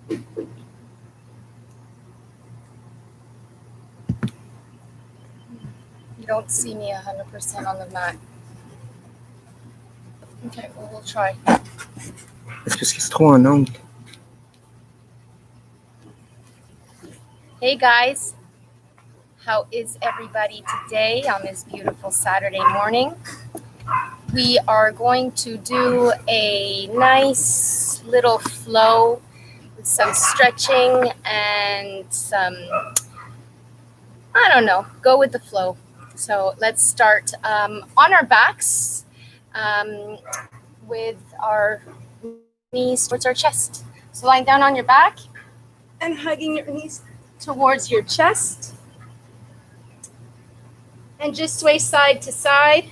You don't see me 100% on the mat. Okay, well, we'll try. C'est parce que c'est trop en angle. Hey guys, how is everybody today on this beautiful Saturday morning? We are going to do a nice little flow with some stretching and some, I don't know, go with the flow. So let's start on our backs with our knees towards our chest. So lying down on your back and hugging your knees towards your chest. And just sway side to side.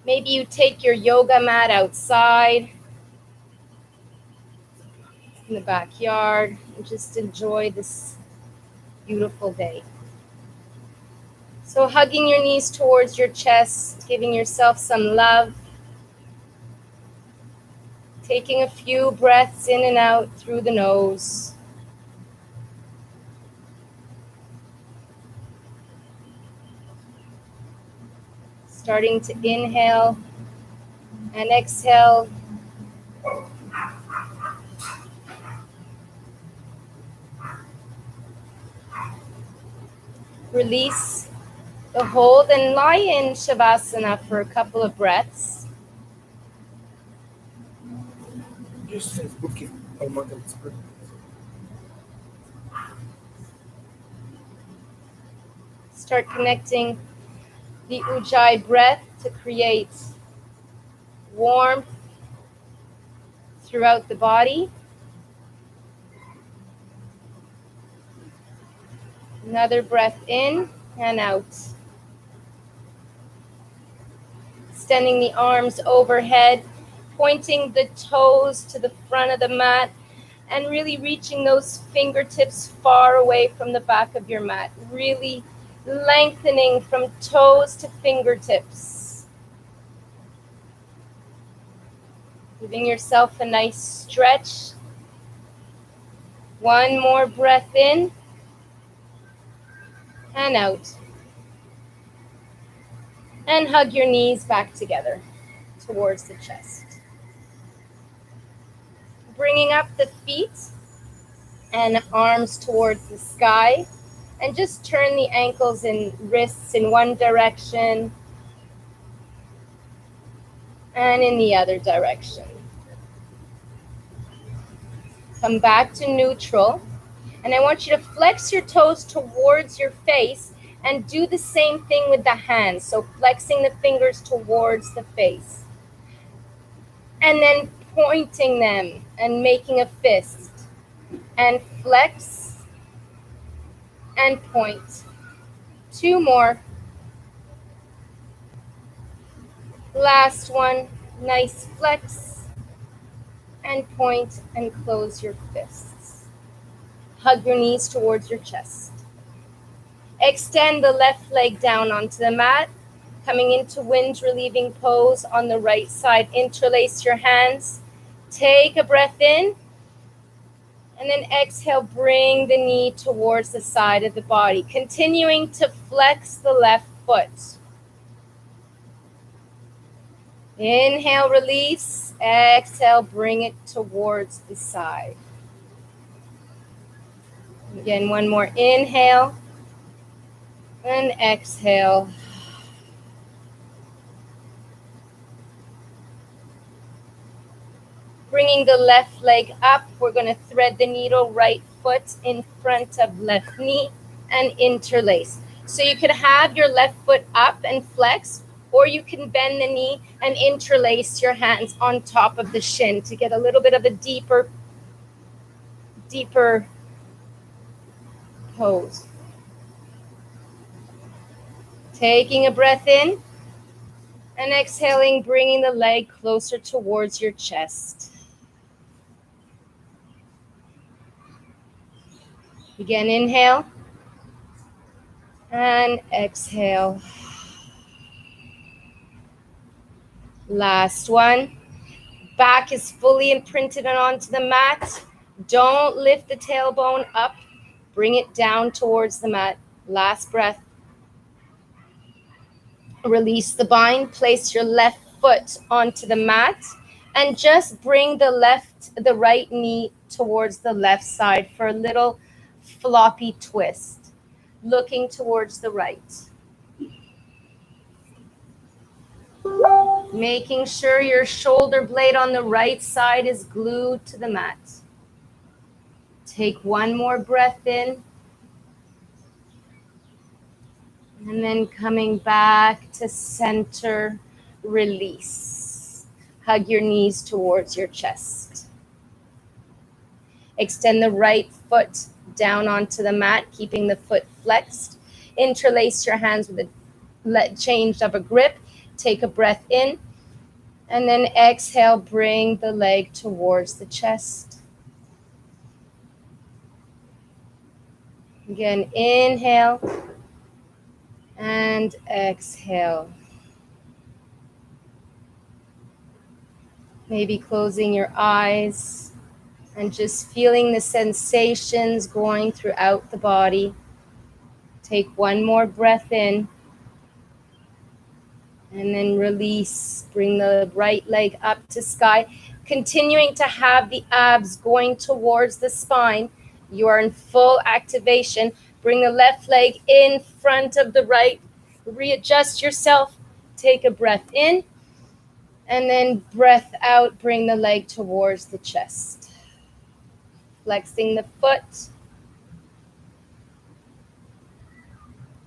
Maybe you take your yoga mat outside in the backyard and just enjoy this beautiful day. So hugging your knees towards your chest, giving yourself some love. Taking a few breaths in and out through the nose. Starting to inhale and exhale. Release the hold and lie in Shavasana for a couple of breaths. Juste Facebook qui augmente un petit peu. Start connecting the Ujjayi breath to create warmth throughout the body. Another breath in and out. Extending the arms overhead, pointing the toes to the front of the mat, and really reaching those fingertips far away from the back of your mat. Really lengthening from toes to fingertips. Giving yourself a nice stretch. One more breath in and out. And hug your knees back together towards the chest. Bringing up the feet and arms towards the sky. And just turn the ankles and wrists in one direction and in the other direction. Come back to neutral. And I want you to flex your toes towards your face and do the same thing with the hands. So flexing the fingers towards the face. And then pointing them and making a fist. And flex and point. Two more. Last one. Nice flex and point and close your fists. Hug your knees towards your chest. Extend the left leg down onto the mat. Coming into wind relieving pose on the right side. Interlace your hands. Take a breath in. And then exhale, bring the knee towards the side of the body. Continuing to flex the left foot. Inhale, release. Exhale, bring it towards the side. Again, one more inhale. And exhale. Bringing the left leg up, we're going to thread the needle, right foot in front of left knee and interlace. So you could have your left foot up and flex, or you can bend the knee and interlace your hands on top of the shin to get a little bit of a deeper pose. Taking a breath in and exhaling, bringing the leg closer towards your chest. Again, inhale and exhale. Last one. Back is fully imprinted onto the mat. Don't lift the tailbone up. Bring it down towards the mat. Last breath. Release the bind. Place your left foot onto the mat and just bring the right knee towards the left side for a little floppy twist, looking towards the right. Making sure your shoulder blade on the right side is glued to the mat. Take one more breath in. And then coming back to center, release. Hug your knees towards your chest. Extend the right foot down onto the mat, keeping the foot flexed. Interlace your hands with a change of a grip. Take a breath in. And then exhale, bring the leg towards the chest. Again, inhale and exhale. Maybe closing your eyes and just feeling the sensations going throughout the body. Take one more breath in and then release. Bring the right leg up to sky, continuing to have the abs going towards the spine. You are in full activation. Bring the left leg in front of the right. Readjust yourself. Take a breath in. And then breath out. Bring the leg towards the chest. Flexing the foot.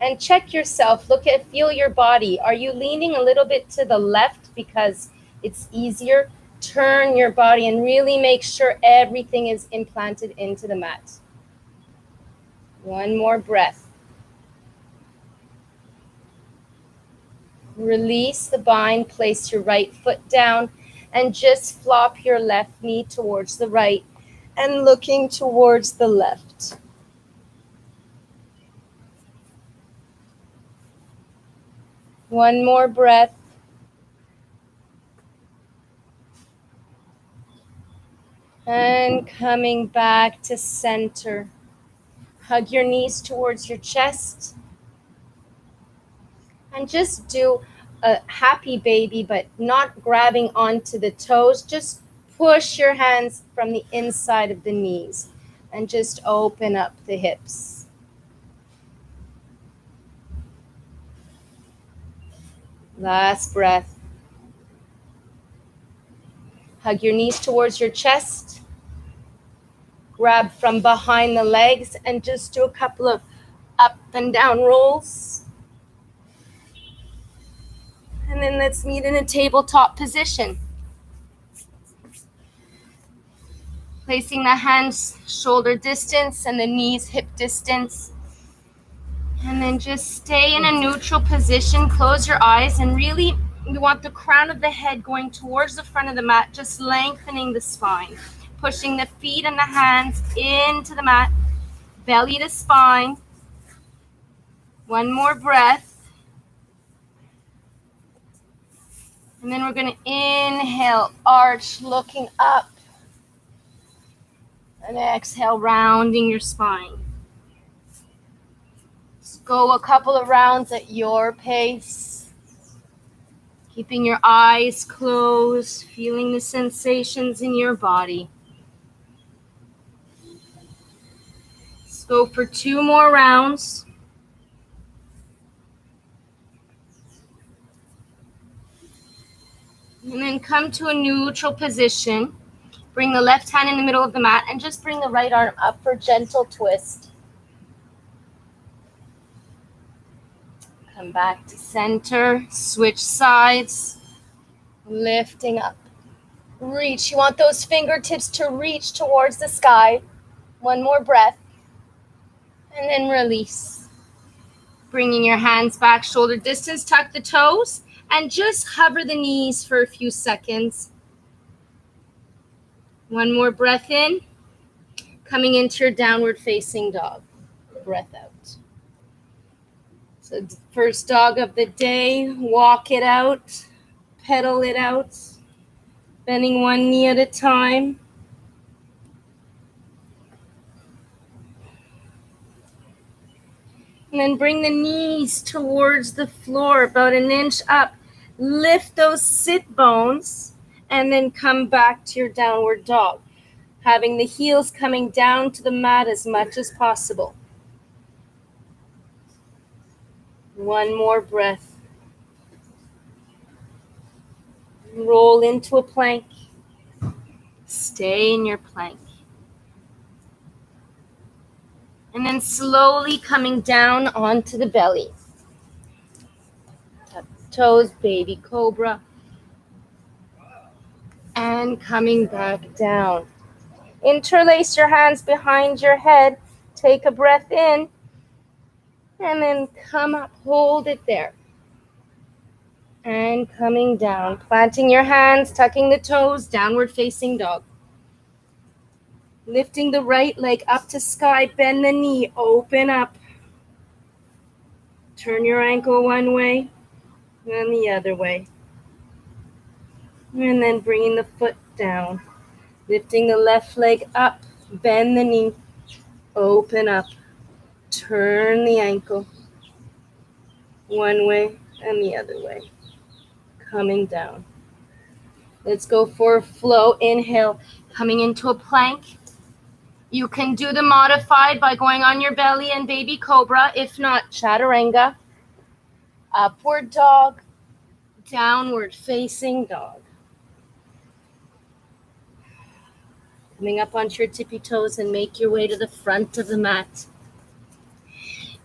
And check yourself. Feel your body. Are you leaning a little bit to the left because it's easier? Turn your body and really make sure everything is implanted into the mat. One more breath. Release the bind, place your right foot down, and just flop your left knee towards the right and looking towards the left. One more breath. And coming back to center. Hug your knees towards your chest. And just do a happy baby, but not grabbing onto the toes. Just push your hands from the inside of the knees and just open up the hips. Last breath. Hug your knees towards your chest. Grab from behind the legs and just do a couple of up and down rolls. And then let's meet in a tabletop position. Placing the hands shoulder distance and the knees hip distance. And then just stay in a neutral position. Close your eyes and really you want the crown of the head going towards the front of the mat, just lengthening the spine. Pushing the feet and the hands into the mat, belly to spine. One more breath. And then we're going to inhale, arch, looking up. And exhale, rounding your spine. Just go a couple of rounds at your pace. Keeping your eyes closed, feeling the sensations in your body. Let's go for 2 more rounds. And then come to a neutral position. Bring the left hand in the middle of the mat and just bring the right arm up for gentle twist. Come back to center, switch sides, lifting up. Reach, you want those fingertips to reach towards the sky. One more breath. And then release. Bringing your hands back, shoulder distance, tuck the toes, and just hover the knees for a few seconds. One more breath in. Coming into your downward facing dog. Breath out. So first dog of the day, walk it out, pedal it out, bending one knee at a time. And then bring the knees towards the floor, about an inch up. Lift those sit bones and then come back to your downward dog, having the heels coming down to the mat as much as possible. One more breath. Roll into a plank. Stay in your plank. And then slowly coming down onto the belly. Tuck the toes, baby cobra. And coming back down. Interlace your hands behind your head. Take a breath in. And then come up, hold it there. And coming down, planting your hands, tucking the toes, downward facing dog. Lifting the right leg up to sky, bend the knee, open up. Turn your ankle one way and the other way. And then bringing the foot down. Lifting the left leg up, bend the knee, open up. Turn the ankle one way and the other way. Coming down. Let's go for a flow. Inhale, coming into a plank. You can do the modified by going on your belly and baby cobra. If not, chaturanga. Upward dog, downward facing dog. Coming up onto your tippy toes and make your way to the front of the mat.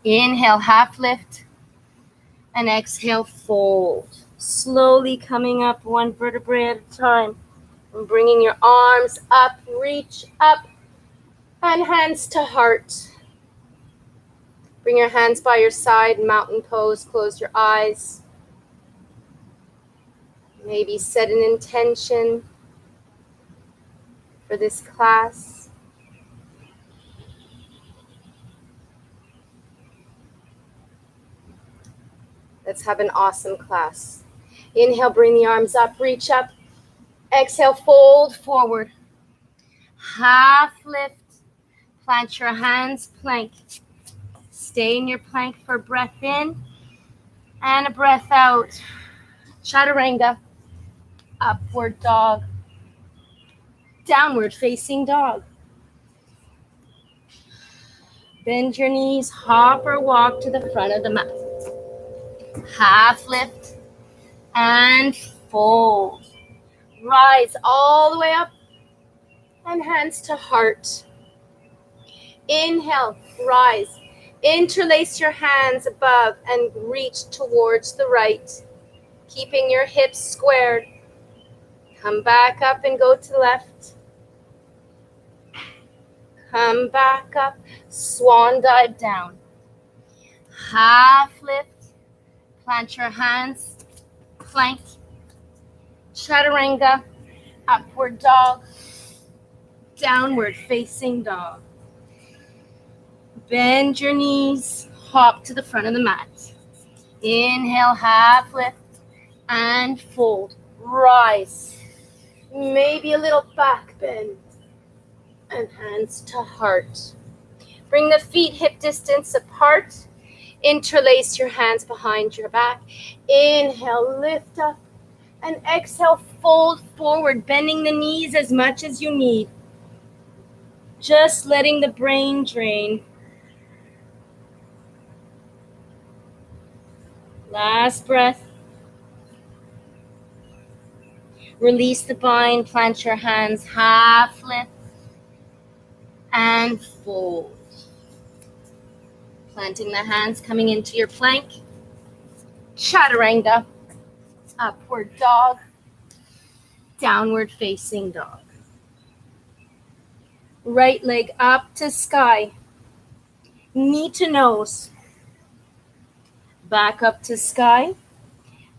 Inhale, half lift. And exhale, fold. Slowly coming up one vertebrae at a time. And bringing your arms up, reach up. And hands to heart. Bring your hands by your side, mountain pose, close your eyes. Maybe set an intention for this class. Let's have an awesome class. Inhale, bring the arms up, reach up. Exhale, fold forward. Half lift. Plant your hands, plank. Stay in your plank for a breath in and a breath out. Chaturanga, upward dog, downward facing dog. Bend your knees, hop or walk to the front of the mat. Half lift and fold. Rise all the way up and hands to heart. Inhale, rise. Interlace your hands above and reach towards the right, keeping your hips squared. Come back up and go to the left. Come back up, swan dive down. Half lift, plant your hands, plank, chaturanga, upward dog, downward facing dog. Bend your knees, hop to the front of the mat. Inhale, half lift, and fold. Rise. Maybe a little back bend. And hands to heart. Bring the feet hip distance apart. Interlace your hands behind your back. Inhale, lift up. And exhale, fold forward, bending the knees as much as you need. Just letting the brain drain. Last breath. Release the bind, plant your hands, half lift, and fold. Planting the hands, coming into your plank. Chaturanga, upward dog, downward facing dog. Right leg up to sky, knee to nose. Back up to sky.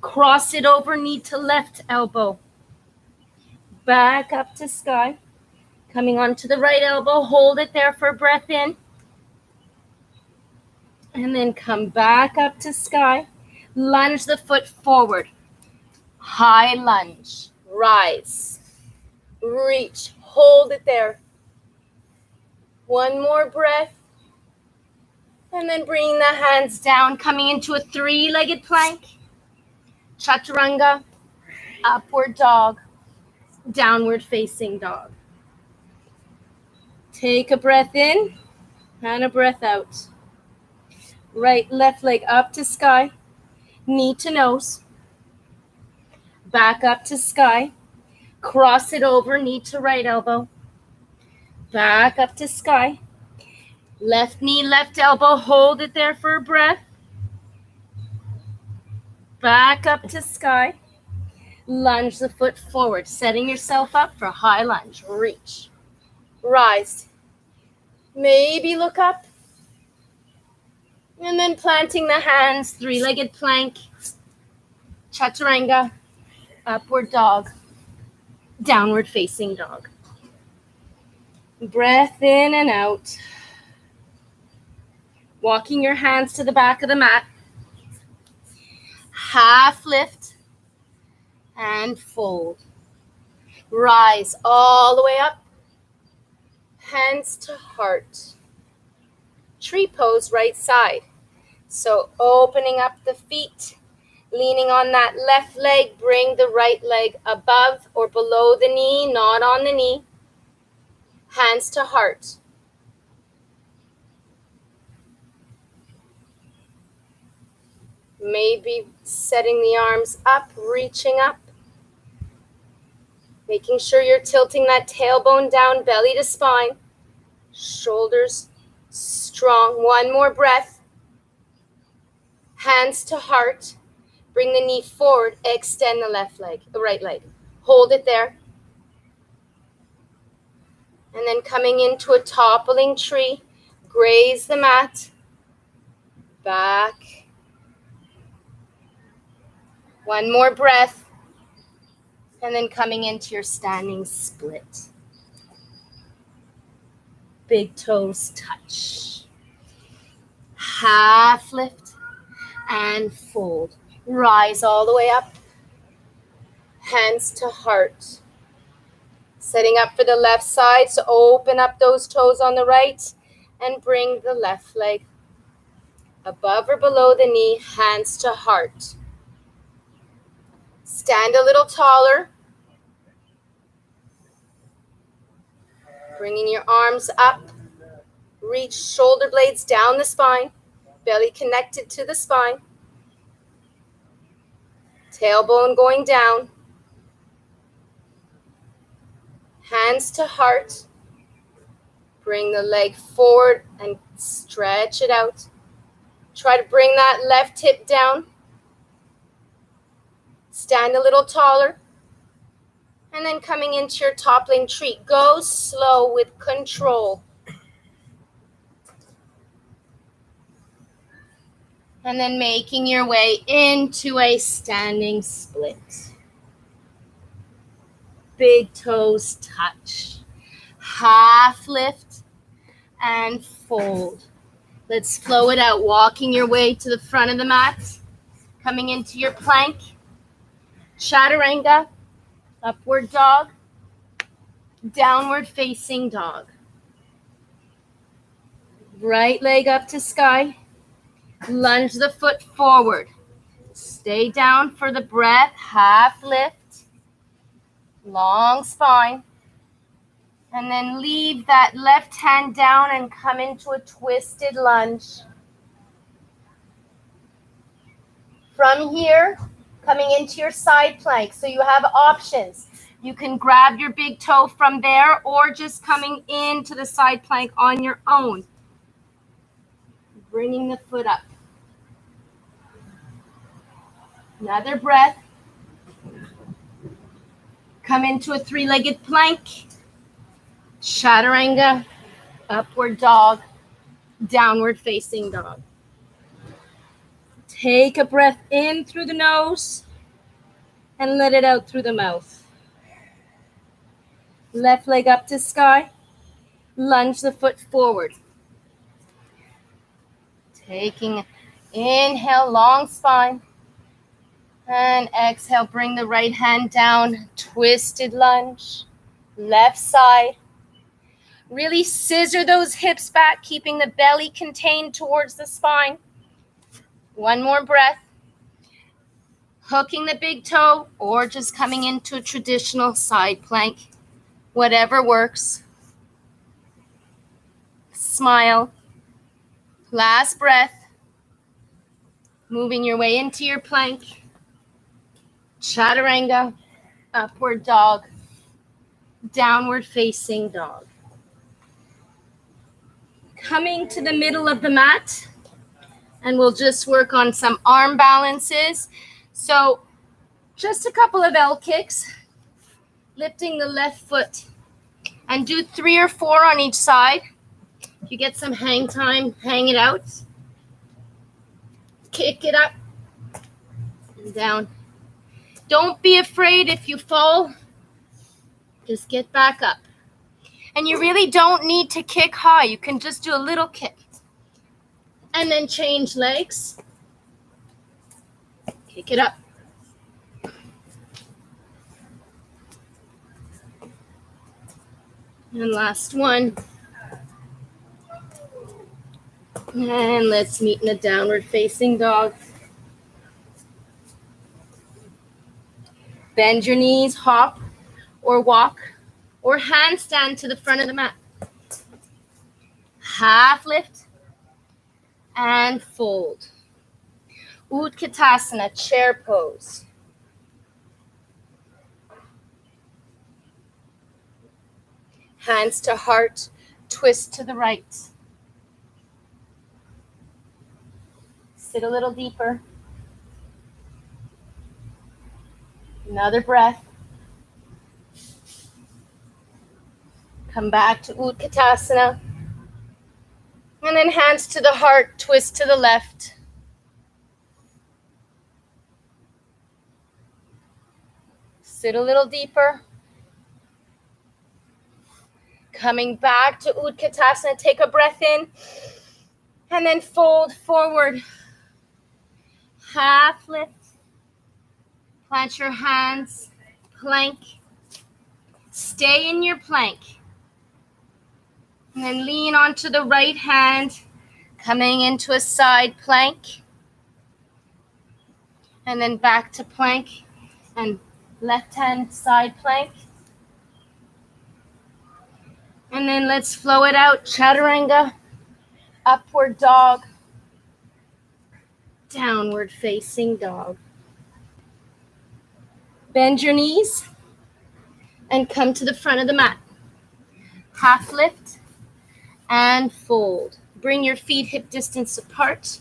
Cross it over, knee to left elbow. Back up to sky. Coming onto the right elbow, hold it there for a breath in. And then come back up to sky. Lunge the foot forward. High lunge. Rise. Reach. Hold it there. One more breath. And then bringing the hands down, coming into a three-legged plank. Chaturanga, upward dog, downward facing dog. Take a breath in and a breath out. Right, left leg up to sky, knee to nose. Back up to sky, cross it over, knee to right elbow. Back up to sky. Left knee, left elbow, hold it there for a breath. Back up to sky. Lunge the foot forward, setting yourself up for high lunge. Reach. Rise. Maybe look up. And then planting the hands, three-legged plank. Chaturanga, upward dog, downward facing dog. Breath in and out. Walking your hands to the back of the mat. Half lift and fold. Rise all the way up. Hands to heart. Tree pose, right side. So opening up the feet, leaning on that left leg, bring the right leg above or below the knee, not on the knee. Hands to heart. Maybe setting the arms up, reaching up. Making sure you're tilting that tailbone down, belly to spine. Shoulders strong. One more breath. Hands to heart. Bring the knee forward. Extend the right leg. Hold it there. And then coming into a toppling tree, graze the mat. Back. One more breath. And then coming into your standing split. Big toes touch. Half lift and fold. Rise all the way up. Hands to heart. Setting up for the left side, so open up those toes on the right and bring the left leg above or below the knee, hands to heart. Stand a little taller. Bringing your arms up. Reach shoulder blades down the spine, belly connected to the spine. Tailbone going down. Hands to heart. Bring the leg forward and stretch it out. Try to bring that left hip down. Stand a little taller. And then coming into your toppling tree. Go slow with control. And then making your way into a standing split. Big toes touch. Half lift and fold. Let's flow it out. Walking your way to the front of the mat. Coming into your plank. Chaturanga. Upward dog. Downward facing dog. Right leg up to sky. Lunge the foot forward. Stay down for the breath. Half lift. Long spine. And then leave that left hand down and come into a twisted lunge. From here, coming into your side plank. So you have options. You can grab your big toe from there or just coming into the side plank on your own. Bringing the foot up. Another breath. Come into a three-legged plank. Chaturanga, upward dog, downward facing dog. Take a breath in through the nose and let it out through the mouth. Left leg up to sky. Lunge the foot forward. Taking inhale, long spine. And exhale, bring the right hand down, twisted lunge, left side. Really scissor those hips back, keeping the belly contained towards the spine. One more breath. Hooking the big toe or just coming into a traditional side plank. Whatever works. Smile. Last breath. Moving your way into your plank. Chaturanga. Upward dog. Downward facing dog. Coming to the middle of the mat. And we'll just work on some arm balances. So just a couple of L kicks. Lifting the left foot. And do 3 or 4 on each side. If you get some hang time, hang it out. Kick it up and down. Don't be afraid if you fall. Just get back up. And you really don't need to kick high. You can just do a little kick. And then change legs. Kick it up. And last one. And let's meet in a downward facing dog. Bend your knees, hop or walk or handstand to the front of the mat. Half lift and fold. Utkatasana, chair pose. Hands to heart, twist to the right. Sit a little deeper. Another breath. Come back to Utkatasana. And then hands to the heart, twist to the left. Sit a little deeper. Coming back to Utkatasana, take a breath in. And then fold forward. Half lift. Plant your hands. Plank. Stay in your plank. And then lean onto the right hand. Coming into a side plank. And then back to plank. And left hand side plank. And then let's flow it out. Chaturanga. Upward dog. Downward facing dog. Bend your knees and come to the front of the mat. Half lift and fold. Bring your feet hip distance apart.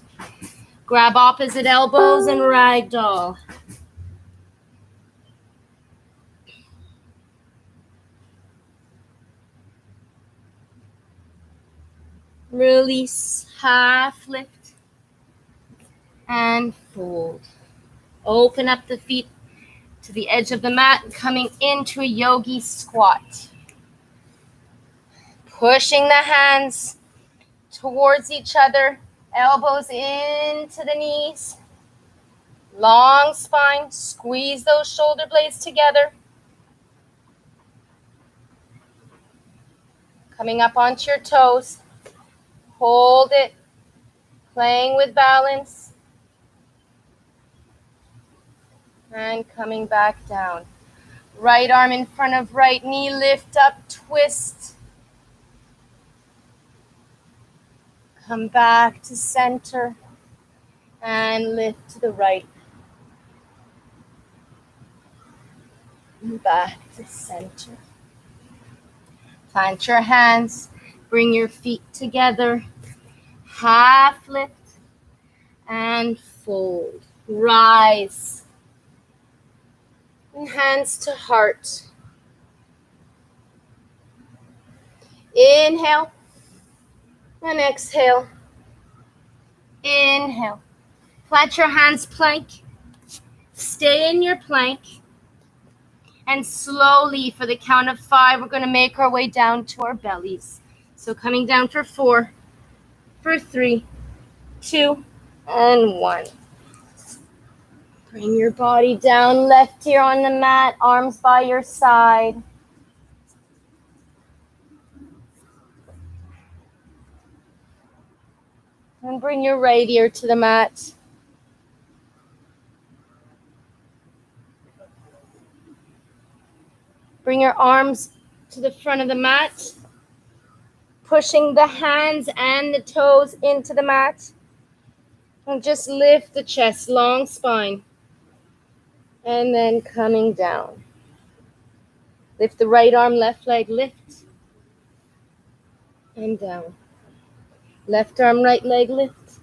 Grab opposite elbows and ragdoll. Release, half lift and fold. Open up the feet to the edge of the mat, coming into a yogi squat. Pushing the hands towards each other, elbows into the knees. Long spine, squeeze those shoulder blades together. Coming up onto your toes. Hold it, playing with balance. And coming back down. Right arm in front of right knee, lift up, twist. Come back to center and lift to the right. Back to center. Plant your hands, bring your feet together. Half lift and fold. Rise. And hands to heart. Inhale and exhale. Inhale. Plant your hands plank. Stay in your plank. And slowly, for the count of 5, we're going to make our way down to our bellies. So coming down for 4, for 3, 2, and 1. Bring your body down, left ear on the mat, arms by your side. And bring your right ear to the mat. Bring your arms to the front of the mat, pushing the hands and the toes into the mat. And just lift the chest, long spine. And then coming down. Lift the right arm, left leg, lift. And down. Left arm, right leg, lift.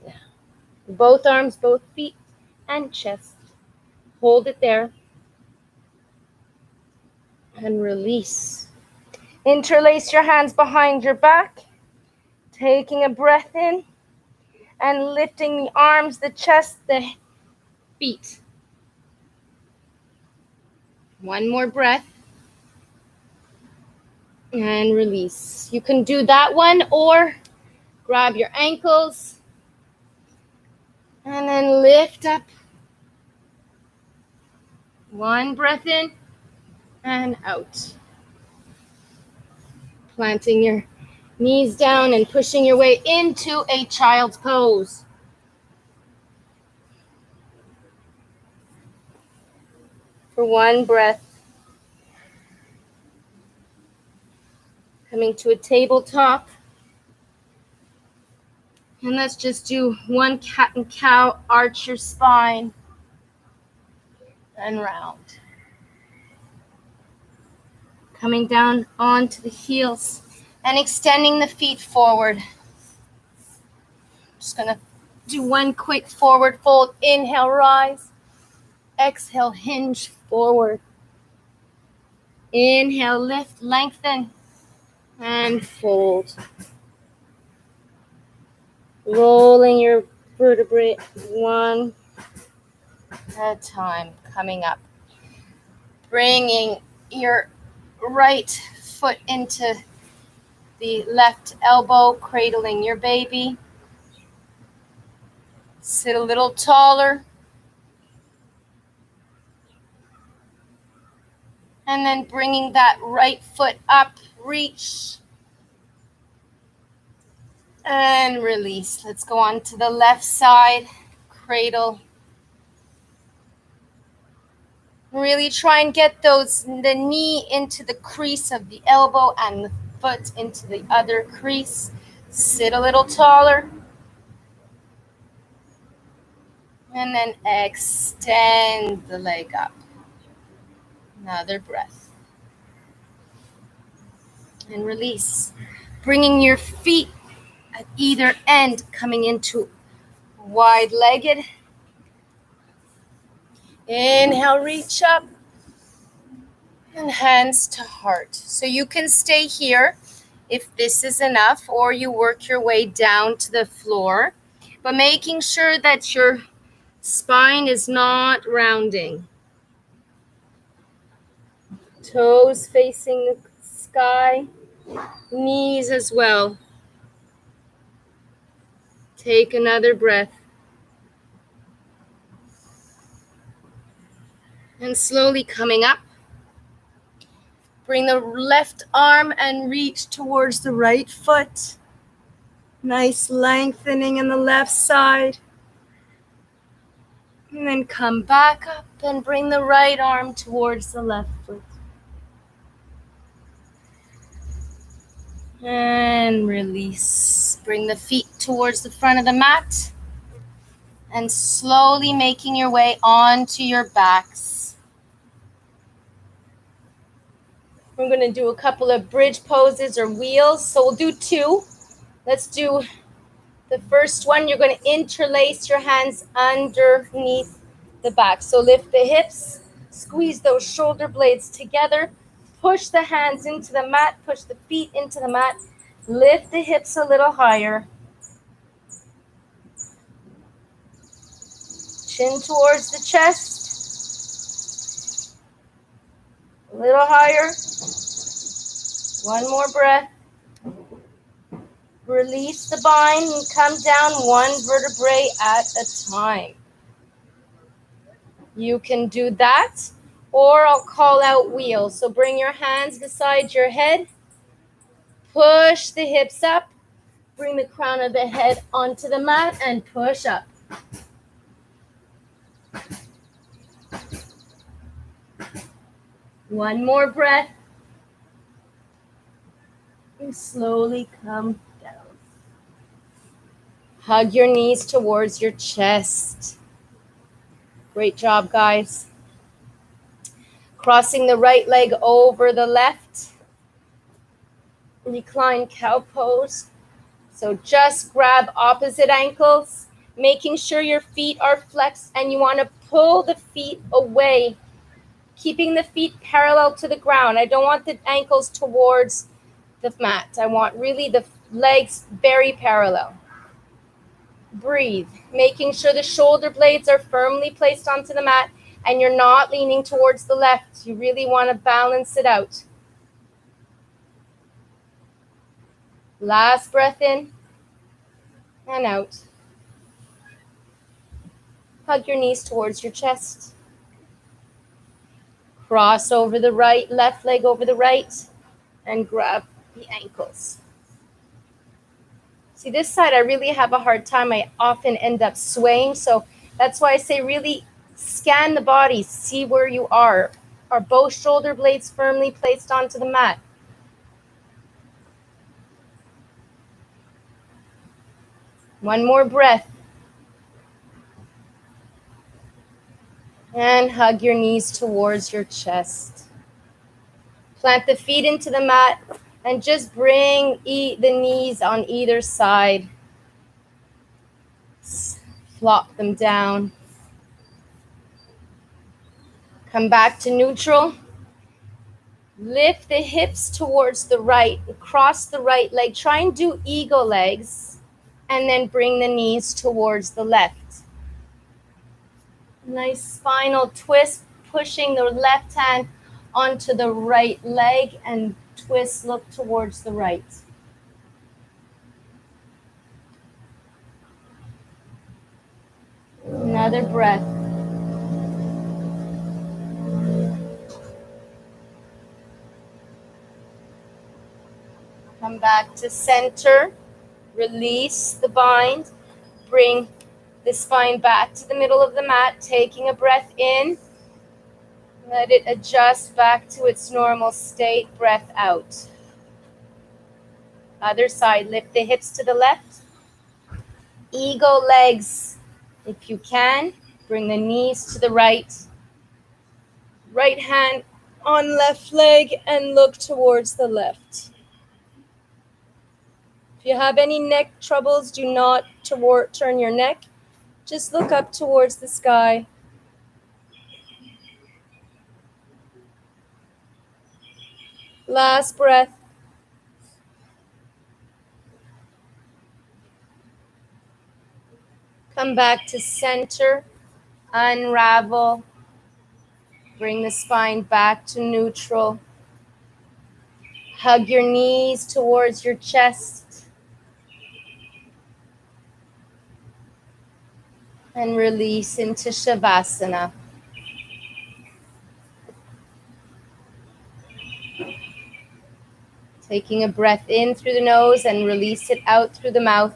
Down. Both arms, both feet, and chest. Hold it there. And release. Interlace your hands behind your back. Taking a breath in. And lifting the arms, the chest, the feet. One more breath. And release. You can do that one or grab your ankles. And then lift up. One breath in and out. Planting your knees down and pushing your way into a child's pose. For one breath. Coming to a tabletop. And let's just do one cat and cow. Arch your spine and round. Coming down onto the heels and extending the feet forward. Just going to do one quick forward fold. Inhale, rise. Exhale, hinge forward. Inhale, lift, lengthen, and fold. Rolling your vertebrae one at a time, coming up. Bringing your right foot into the left elbow, cradling your baby. Sit a little taller. And then bringing that right foot up, reach. And release. Let's go on to the left side, cradle. Really try and get the knee into the crease of the elbow and the foot into the other crease. Sit a little taller. And then extend the leg up. Another breath. And release. Bringing your feet at either end, coming into wide-legged. Inhale, reach up. And hands to heart. So you can stay here if this is enough, or you work your way down to the floor, but making sure that your spine is not rounding. Toes facing the sky, knees as well. Take another breath. And slowly coming up. Bring the left arm and reach towards the right foot. Nice lengthening in the left side. And then come back up and bring the right arm towards the left foot. And release. Bring the feet towards the front of the mat. And slowly making your way onto your backs. We're going to do a couple of bridge poses or wheels. So we'll do two. Let's do the first one. You're going to interlace your hands underneath the back. So lift the hips, squeeze those shoulder blades together, push the hands into the mat, push the feet into the mat, lift the hips a little higher. Chin towards the chest. A little higher. One more breath. Release the bind and come down one vertebrae at a time. You can do that, or I'll call out wheels. So bring your hands beside your head. Push the hips up. Bring the crown of the head onto the mat and push up. One more breath. And slowly come down. Hug your knees towards your chest. Great job, guys. Crossing the right leg over the left. Recline cow pose. So just grab opposite ankles, making sure your feet are flexed, and you want to pull the feet away, keeping the feet parallel to the ground. I don't want the ankles towards the mat. I want really the legs very parallel. Breathe, making sure the shoulder blades are firmly placed onto the mat and you're not leaning towards the left. You really want to balance it out. Last breath in and out. Hug your knees towards your chest. Cross over the right, left leg over the right, and grab the ankles. See, this side I really have a hard time. I often end up swaying, so that's why I say really scan the body, see where you are. Are both shoulder blades firmly placed onto the mat? One more breath. And hug your knees towards your chest. Plant the feet into the mat and just bring the knees on either side. Flop them down. Come back to neutral. Lift the hips towards the right. Cross the right leg. Try and do eagle legs. And then bring the knees towards the left. Nice spinal twist, pushing the left hand onto the right leg and twist, look towards the right. Another breath. Come back to center. Release the bind. Bring the spine back to the middle of the mat, taking a breath in. Let it adjust back to its normal state. Breath out. Other side, lift the hips to the left. Eagle legs. If you can, bring the knees to the right. Right hand on left leg and look towards the left. If you have any neck troubles, do not turn your neck. Just look up towards the sky. Last breath. Come back to center. Unravel. Bring the spine back to neutral. Hug your knees towards your chest. And release into Shavasana. Taking a breath in through the nose and release it out through the mouth.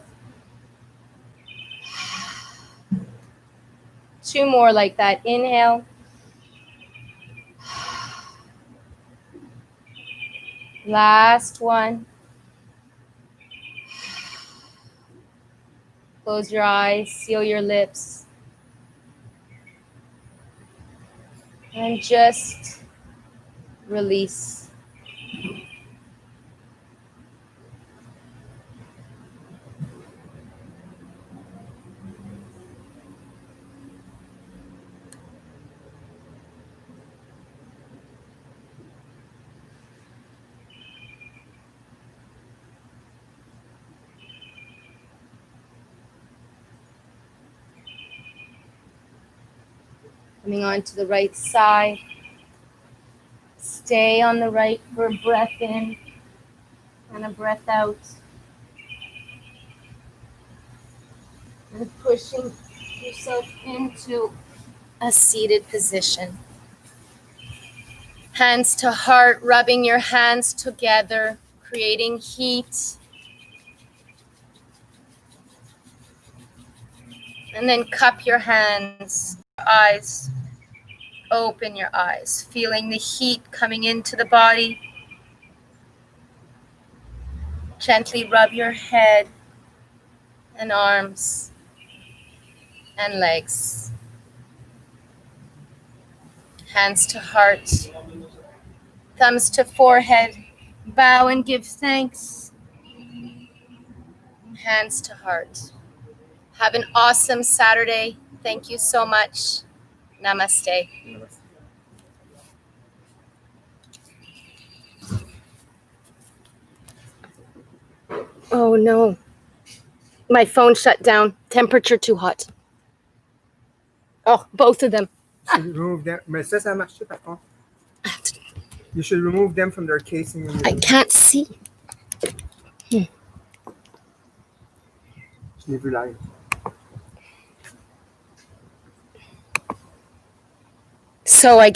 2 more like that. Inhale. Last one. Close your eyes, seal your lips. And just release. Coming on to the right side. Stay on the right for a breath in and a breath out. And pushing yourself into a seated position. Hands to heart, rubbing your hands together, creating heat. And then cup your hands, eyes, open your eyes, feeling the heat coming into the body. Gently rub your head and arms and legs. Hands to heart, thumbs to forehead. Bow and give thanks. Hands to heart. Have an awesome Saturday. Thank you so much. Namaste. Oh no. My phone shut down. Temperature too hot. Oh, both of them. You should remove them. Mais ça marche par contre. You should remove them from their casing. When I can't see. Je l'ai vu live. So I